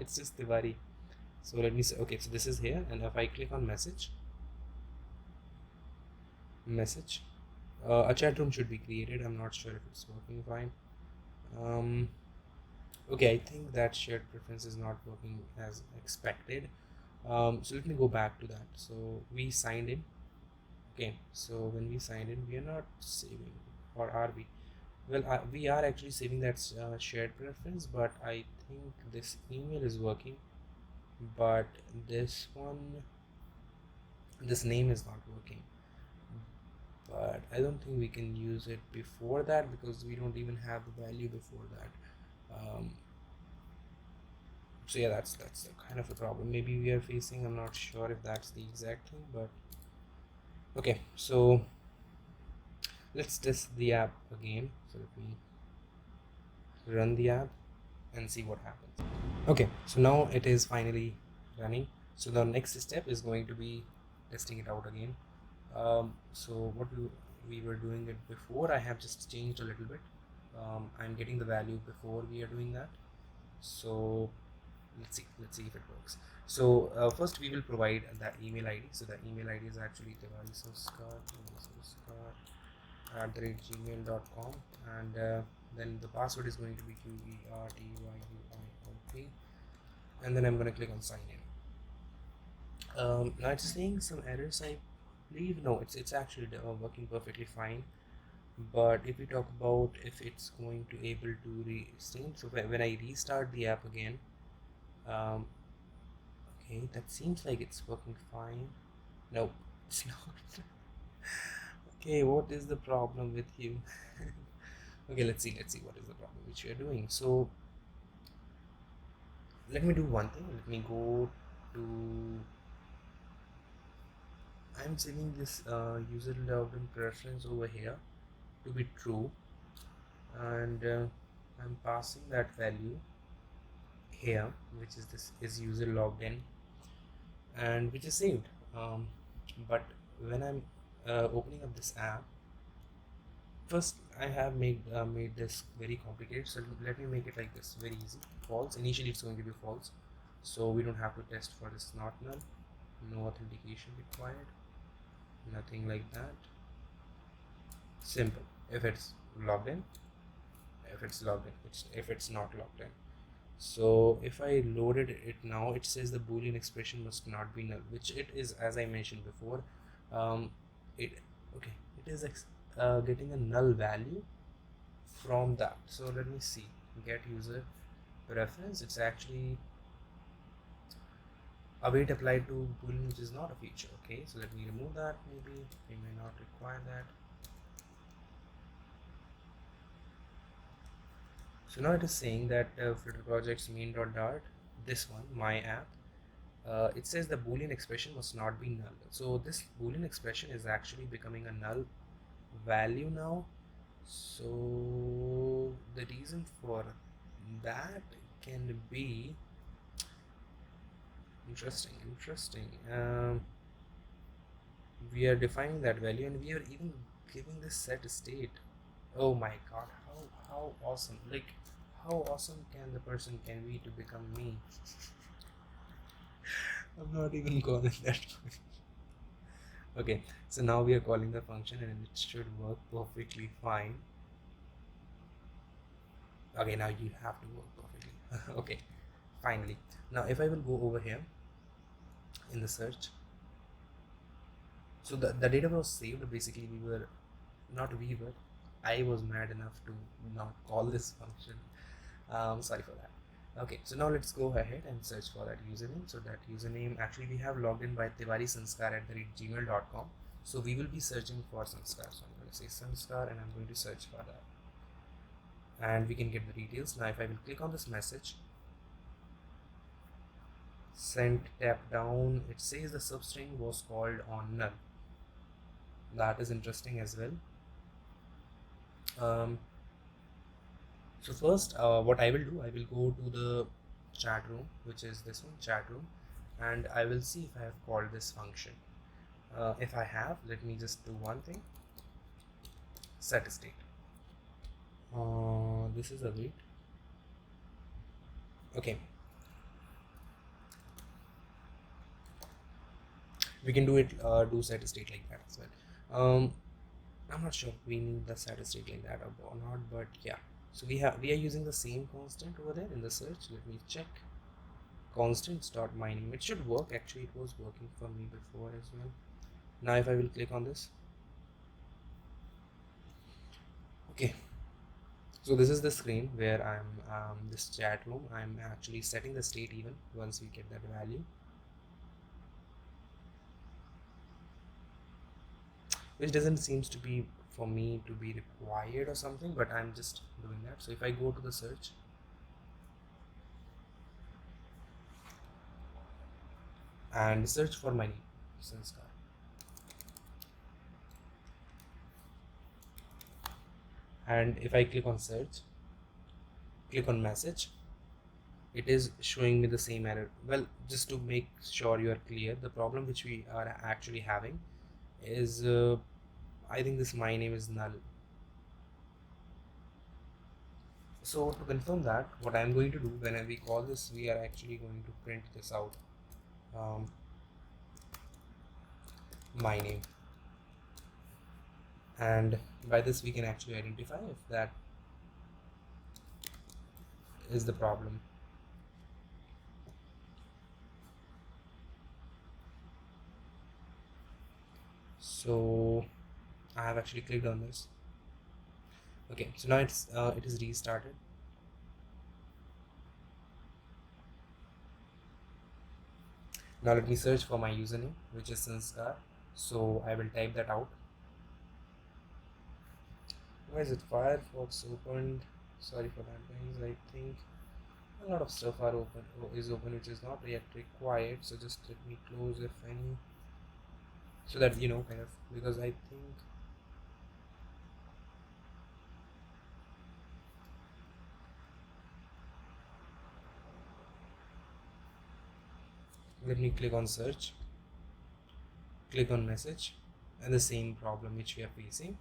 [SPEAKER 1] it's just Tiwari. So let me say, okay, so this is here, and if I click on message, a chat room should be created. I'm not sure if it's working fine. Okay, I think that shared preference is not working as expected. So let me go back to that. So we signed in. Okay, so when we signed in, we are not saving, or are we? Well, we are actually saving that shared preference, but I think this email is working, but this name is not working. But I don't think we can use it before that because we don't even have the value before that. So yeah, that's kind of a problem maybe we are facing. I'm not sure if that's the exact thing, but okay, so let's test the app again. So let me run the app and see what happens. Okay, so now it is finally running. So the next step is going to be testing it out again. So what we were doing it before, I have just changed a little bit. I'm getting the value before we are doing that. So let's see if it works. So first we will provide that email ID. So the email ID is actually tiwarisanskar@gmail.com, and then the password is going to be QERTYUIOP, and then I'm going to click on sign in. Now it's saying some errors, I believe. No, it's actually working perfectly fine. But if we talk about if it's going to able to resync, so when I restart the app again, okay, that seems like it's working fine. No, it's not. Okay, what is the problem with you? Okay, let's see what is the problem which you are doing. So let me do one thing. Let me go to, I'm saving this user login preference over here to be true, and I'm passing that value here, which is this is user logged in, and which is saved. But when I'm opening up this app, first I have made this very complicated, so let me make it like this, very easy. False. Initially it's going to be false, so we don't have to test for this. Not null, no authentication required, nothing like that. Simple. If it's logged in, if it's logged in, if it's not logged in. So if I loaded it now, it says the boolean expression must not be null, which it is, as I mentioned before. It is getting a null value from that. So let me see, get user preference. It's actually await applied to boolean, which is not a feature. Okay, so let me remove that. Maybe we may not require that. So now it is saying that Flutter projects main.dart, this one, my app, it says the boolean expression must not be null. So this boolean expression is actually becoming a null value now. So the reason for that can be interesting. We are defining that value, and we are even giving this set state. Oh my god, how awesome. Like, how awesome can the person can be to become me? I'm not even calling that function. Okay, so now we are calling the function and it should work perfectly fine. Okay, now you have to work perfectly. Okay, finally. Now if I will go over here in the search, so the data was saved. Basically I was mad enough to not call this function. Sorry for that. Okay, so now let's go ahead and search for that username. So that username, actually we have logged in by tiwarisanskar@gmail.com. So we will be searching for Sanskar. So I'm going to say Sanskar and I'm going to search for that. And we can get the details. Now if I will click on this message, send, tap down, it says the substring was called on null. That is interesting as well. So first, what I will do, I will go to the chat room, which is this one, chat room, and I will see if I have called this function. If I have, let me just do one thing, set state. This is a wait. Okay, we can do it, do set state like that as well. I'm not sure we need the set state like that or not, but yeah. So we are using the same constant over there in the search. Let me check. Constants.myname. It should work. Actually, it was working for me before as well. Now if I will click on this, okay, so this is the screen where I'm this chat room. I'm actually setting the state even once we get that value, which doesn't seems to be for me to be required or something, but I'm just doing that. So if I go to the search and search for my name, Sanskar, and if I click on search, click on message, it is showing me the same error. Well, just to make sure you are clear, the problem which we are actually having is I think this my name is null. So to confirm that, what I'm going to do when we call this, we are actually going to print this out, my name, and by this we can actually identify if that is the problem. So I have actually clicked on this. Okay, so now it is restarted. Now let me search for my username, which is Sanskar. So I will type that out. Why is it Firefox opened? Sorry for that, guys. I think a lot of stuff is open which is not yet required. So just let me close if any, so that you know, kind of, because I think let me click on search, click on message, and the same problem which we are facing,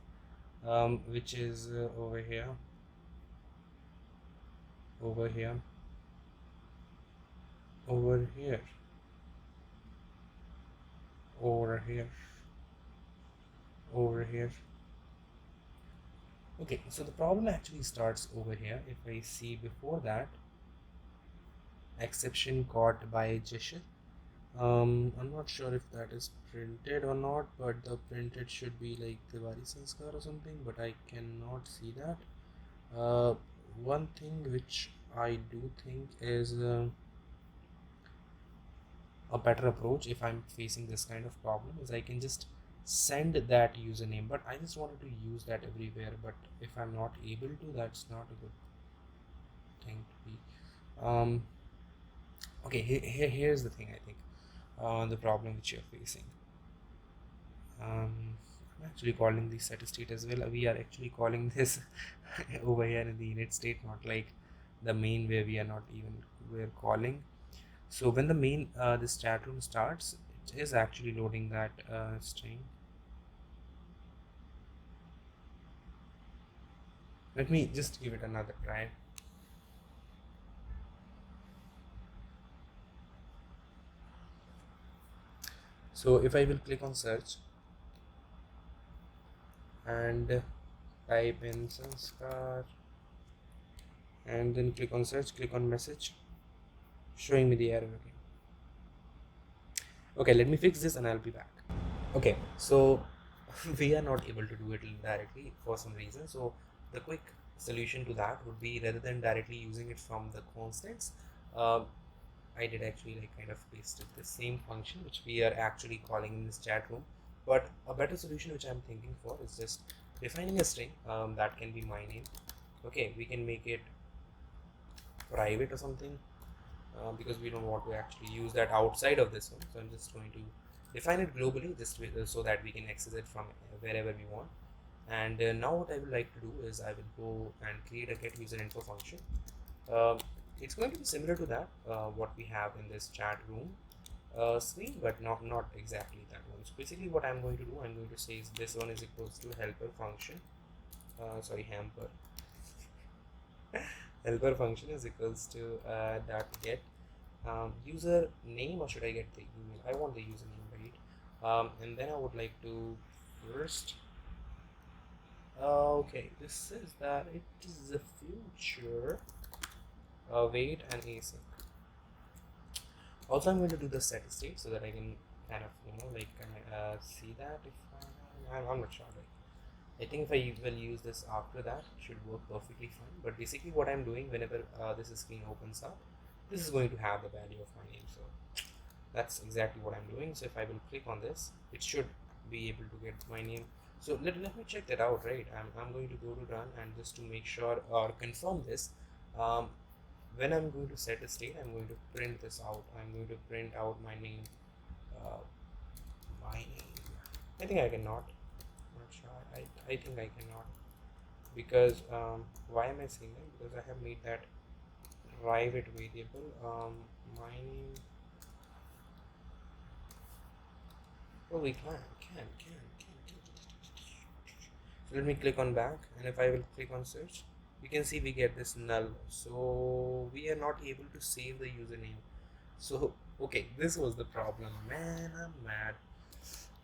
[SPEAKER 1] which is over here, over here, over here, over here, over here. Okay, so the problem actually starts over here. If I see before that, exception caught by Jishit. I'm not sure if that is printed or not, but the printed should be like Tiwari Sanskar or something, but I cannot see that. One thing which I do think is a better approach if I'm facing this kind of problem is I can just send that username, but I just wanted to use that everywhere, but if I'm not able to, that's not a good thing to be. Okay, here's the thing. I think the problem which you're facing, I'm actually calling the set state as well. We are actually calling this over here in the init state, not like the main where we're calling. So when the main this chat room starts, it is actually loading that string. Let me just give it another try. So if I will click on search and type in Sanskar and then click on search, click on message, showing me the error again. Okay, let me fix this and I'll be back. Okay, so we are not able to do it directly for some reason. So the quick solution to that would be, rather than directly using it from the constants, I did actually like kind of pasted the same function which we are actually calling in this chat room. But a better solution which I'm thinking for is just defining a string that can be my name. Okay, we can make it private or something, because we don't want to actually use that outside of this one. So I'm just going to define it globally, just so that we can access it from wherever we want. And now what I would like to do is I will go and create a get user info function. It's going to be similar to that what we have in this chat room screen, but not exactly that one. So basically what I'm going to do, I'm going to say is this one is equals to helper function, sorry, hamper helper function is equals to dot get user name, or should I get the email? I want the username, right? And then I would like to first, okay, this is that it is the future, wait, and async. Also I'm going to do the set state so that I can kind of, you know, like see that if I'm not sure, like I think if I will use this after that, it should work perfectly fine. But basically what I'm doing whenever this screen opens up, this is going to have the value of my name. So that's exactly what I'm doing. So if I will click on this, it should be able to get my name. So let me check that out, right? I'm going to go to run, and just to make sure or confirm this, when I'm going to set a state, I'm going to print this out. I'm going to print out my name. My name. I think I cannot. Not sure. I think I cannot, because why am I saying that? Because I have made that private variable. My name. Oh, we can. So let me click on back, and if I will click on search, you can see we get this null. So we are not able to save the username. So okay, this was the problem, man. I'm mad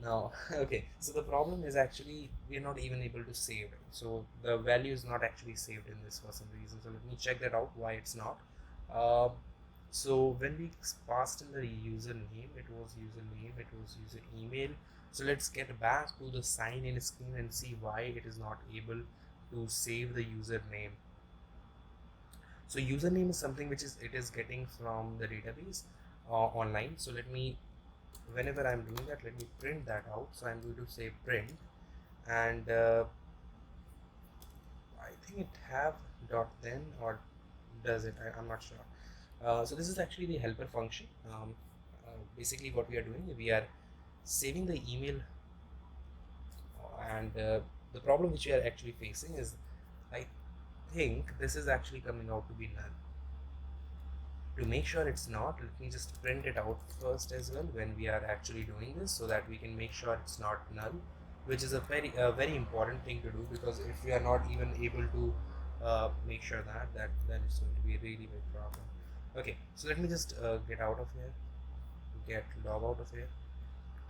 [SPEAKER 1] now. Okay, so the problem is actually we are not even able to save it. So the value is not actually saved in this for some reason. So let me check that out, why it's not. So when we passed in the username, it was username, it was user email. So let's get back to the sign in screen and see why it is not able to save the username. So username is something which is getting from the database online. So let me, whenever I'm doing that, let me print that out. So I'm going to say print, and I think it have dot then, or does it? I'm not sure. So this is actually the helper function. Basically what we are doing, we are saving the email, and the problem which we are actually facing is, I think this is actually coming out to be null. To make sure it's not, let me just print it out first as well when we are actually doing this, so that we can make sure it's not null, which is a very important thing to do, because if we are not even able to make sure that then it's going to be a really big problem. Okay, so let me just get out of here, log out of here,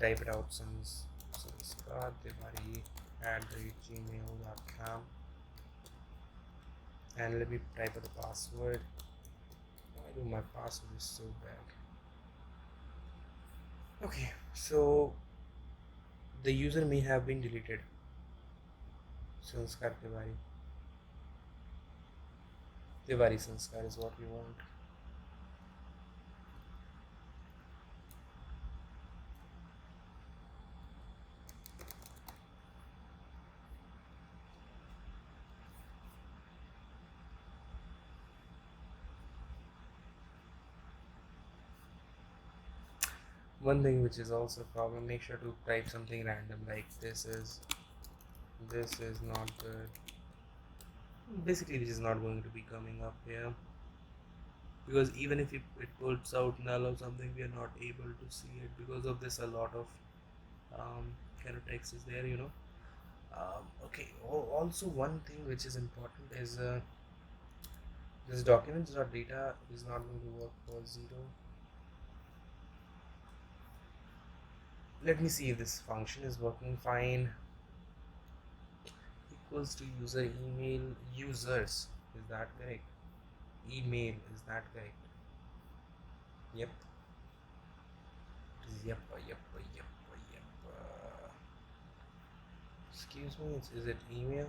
[SPEAKER 1] type it out, sanskar@gmail.com, and let me type out the password. Why do my password is so bad? Okay, so the user may have been deleted. Sanskar Tiwari Sanskar is what we want. One thing which is also a problem, make sure to type something random, like this is not good. Basically this is not going to be coming up here, because even if it puts out null or something, we are not able to see it. Because of this, a lot of kind of text is there, you know. Okay, also one thing which is important is this documents.data is not going to work for 0. Let me see if this function is working fine. Equals to user email users, is that correct? email, is that correct? Yep. Yep. Excuse me, is it email?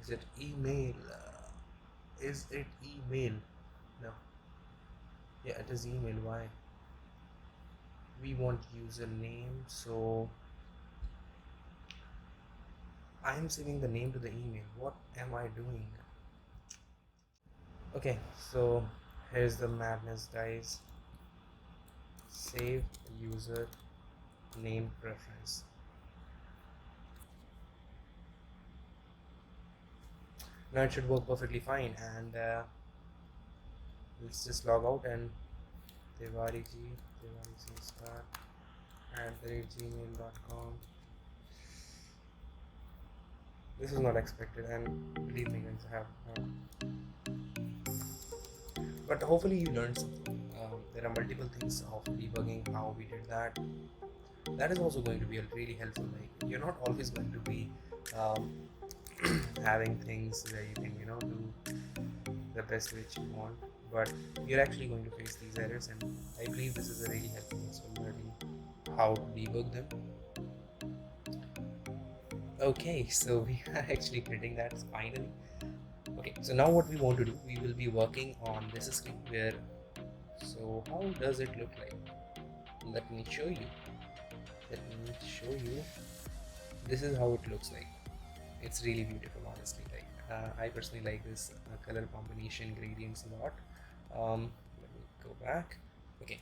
[SPEAKER 1] Is it email? Is it email? No. Yeah, it is email. Why? We want username, so I am saving the name to the email. What am I doing? Okay, so here's the madness, guys. Save user name preference. Now it should work perfectly fine, and let's just log out and Tiwari start @gmail.com. This is not expected, and believe me guys, I have but hopefully you learned something. There are multiple things of debugging, how we did that. That is also going to be really helpful. Like, you're not always going to be having things where you can do the best which you want, but you're actually going to face these errors, and I believe this is a really helpful for learning how to debug them. Okay, so we are actually getting that finally. Okay, so now what we want to do, we will be working on this screen where, so how does it look like? Let me show you. This is how it looks like. It's really beautiful, honestly. Like, I personally like this color combination gradients a lot. Let me go back. Okay,